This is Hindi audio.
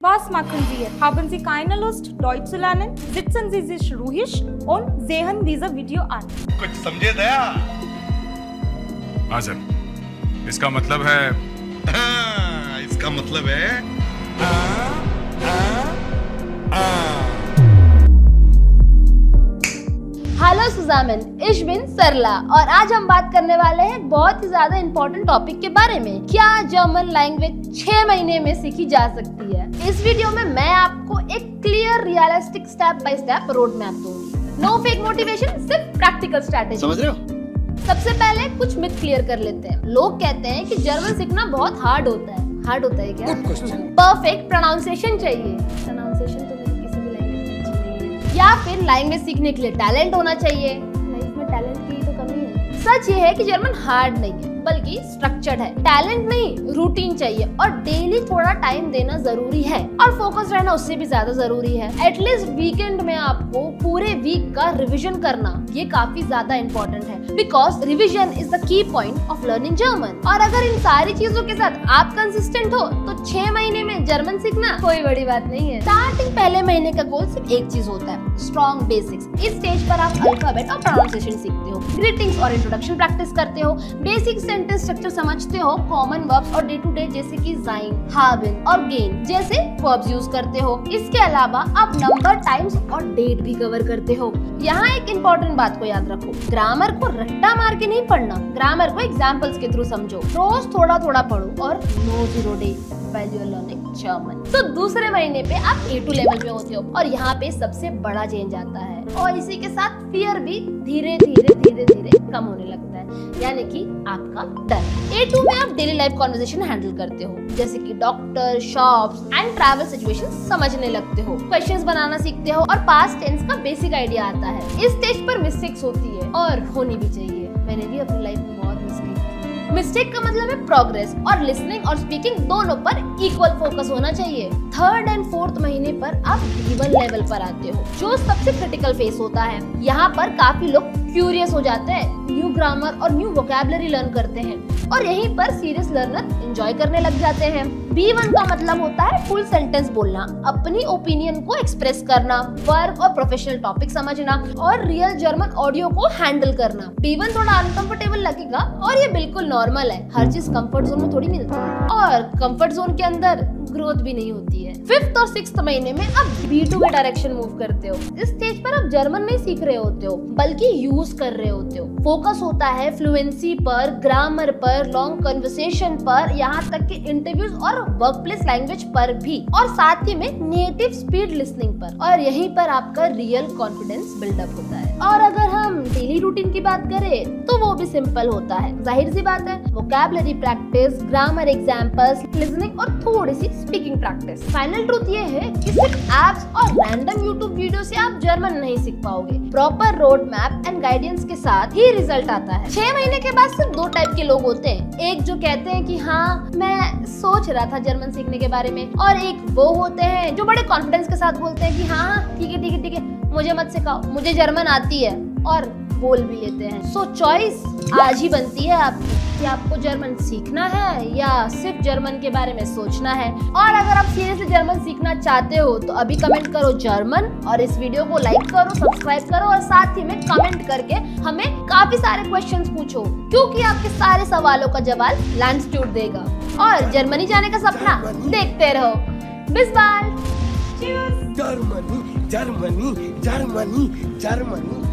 Was machen Sie? Haben Sie keine Lust, Deutsch zu lernen? Sitzen Sie sich ruhig und sehen dieses Video an. कुछ समझे दया? हाँ सर, इसका मतलब है इसका मतलब है हेलो सुजामिन, इश बिन सरला और आज हम बात करने वाले हैं बहुत ही ज्यादा इम्पोर्टेंट टॉपिक के बारे में। क्या जर्मन लैंग्वेज 6 महीने में सीखी जा सकती है? इस वीडियो में मैं आपको एक clear realistic step by step road map दूंगी। नो फेक मोटिवेशन, सिर्फ प्रैक्टिकल स्ट्रैटेजी। समझ रहे हो? सबसे पहले कुछ मिथ क्लियर कर लेते हैं। लोग कहते हैं कि जर्मन सीखना बहुत हार्ड होता है। हार्ड होता है क्या? परफेक्ट प्रोनाउंसिएशन चाहिए। प्रोनाउंसिएशन तो मेरी किसी भी लैंग्वेज में अच्छी नहीं है। या फिर लैंग्वेज सीखने के लिए टैलेंट होना चाहिए। लाइफ में टैलेंट की तो कमी है। सच ये है कि जर्मन हार्ड नहीं है, बल्कि स्ट्रक्चर्ड है। टैलेंट नहीं, रूटीन चाहिए और डेली थोड़ा टाइम देना जरूरी है और फोकस रहना उससे भी ज्यादा जरूरी है। एटलीस्ट वीकेंड में आपको पूरे वीक का रिवीजन करना ये काफी ज्यादा इंपॉर्टेंट है, because revision is the key point of learning German. और अगर इन सारी चीजों के साथ आप कंसिस्टेंट हो तो 6 महीने में जर्मन सीखना कोई बड़ी बात नहीं है। स्टार्टिंग पहले महीने का गोल सिर्फ एक चीज होता है, स्ट्रॉन्ग बेसिक्स। इस स्टेज पर आप अल्फाबेट और प्रोनाउंसिएशन सीखते हो, ग्रीटिंग्स और इंट्रोडक्शन प्रैक्टिस करते हो, बेसिक सेंटेंस स्ट्रक्चर समझते हो, कॉमन वर्ब्स और डे टू डे जैसे कि sein, haben और gain जैसे वर्ब्स यूज करते हो। इसके अलावा आप नंबर, टाइम्स और डेट भी कवर करते हो। यहाँ एक इम्पोर्टेंट बात को याद रखो, ग्रामर को रट्टा मार के नहीं पढ़ना, ग्रामर को एग्जाम्पल्स के थ्रू समझो। रोज थोड़ा थोड़ा पढ़ो और no zero day while you are learning German। तो दूसरे महीने पे आप A2 लेवल पे होते हो और यहाँ पे सबसे बड़ा चेंज आता है और इसी के साथ फियर भी धीरे धीरे कम होने लगता है, यानी कि आपका डर। A2 में आप डेली लाइफ कॉन्वर्सेशन हैंडल करते हो, जैसे कि doctor, shops and travel situation समझने लगते हो, क्वेश्चंस बनाना सीखते हो और पास्ट टेंस का बेसिक आइडिया आता है। इस स्टेज पर मिस्टेक्स होती है और होनी भी चाहिए। मैंने भी अपनी लाइफ में बहुत मिस्टेक का मतलब है प्रोग्रेस और लिसनिंग और स्पीकिंग दोनों पर इक्वल फोकस होना चाहिए। 3rd एंड 4th महीने पर आप B1 लेवल पर आते हो, जो सबसे क्रिटिकल फेस होता है। यहाँ पर काफी लोग क्यूरियस हो जाते हैं, न्यू ग्रामर और न्यू वोकैबुलरी लर्न करते हैं और यहीं पर सीरियस लर्नर एंजॉय करने लग जाते हैं। B1 का मतलब होता है फुल सेंटेंस बोलना, अपनी ओपिनियन को एक्सप्रेस करना, वर्क और प्रोफेशनल टॉपिक समझना और रियल जर्मन ऑडियो को हैंडल करना। B1 थोड़ा अनकंफर्टेबल लगेगा और ये बिल्कुल नॉर्मल है। हर चीज कंफर्ट जोन में थोड़ी मिलती है और कंफर्ट जोन के अंदर ग्रोथ भी नहीं होती है। 5th और 6th महीने में आप B2 के डायरेक्शन मूव करते हो। इस स्टेज पर आप जर्मन नहीं सीख रहे होते हो, बल्कि यूज कर रहे होते हो। फोकस होता है फ्लुएंसी पर, ग्रामर पर, लॉन्ग कन्वर्सेशन पर, यहाँ तक कि इंटरव्यूज और वर्कप्लेस लैंग्वेज पर भी, और साथ ही में नेटिव स्पीड लिसनिंग पर। और यहीं पर आपका रियल कॉन्फिडेंस बिल्डअप होता है। और अगर हम डेली रूटीन की बात करें तो वो भी सिंपल होता है। जाहिर सी बात है, vocabulary practice, grammar examples, listening और थोड़ी सी स्पीकिंग प्रैक्टिस। फाइनल ट्रूथ ये है कि सिर्फ एप्स और रैंडम यूट्यूब वीडियो से आप जर्मन नहीं सीख पाओगे। Proper road map and guidance के साथ ही रिजल्ट आता है। 6 महीने के बाद सिर्फ 2 टाइप के लोग होते हैं, एक जो कहते हैं कि हाँ मैं सोच रहा था जर्मन सीखने के बारे में, और एक वो होते हैं जो बड़े कॉन्फिडेंस के साथ बोलते हैं कि हाँ ठीक है मुझे मत सिखाओ, मुझे जर्मन आती है, और बोल भी लेते हैं। सो चॉइस आज ही बनती है आपकी कि आपको जर्मन सीखना है या सिर्फ जर्मन के बारे में सोचना है। और अगर आप सीरियसली जर्मन सीखना चाहते हो तो अभी कमेंट करो जर्मन और इस वीडियो को लाइक करो, सब्सक्राइब करो और साथ ही में कमेंट करके हमें काफी सारे क्वेश्चंस पूछो, क्योंकि आपके सारे सवालों का जवाब लैंडस्ट्यूट देगा। और जर्मनी जाने का सपना देखते रहो। बिस bye. Germany Germany Germany Germany.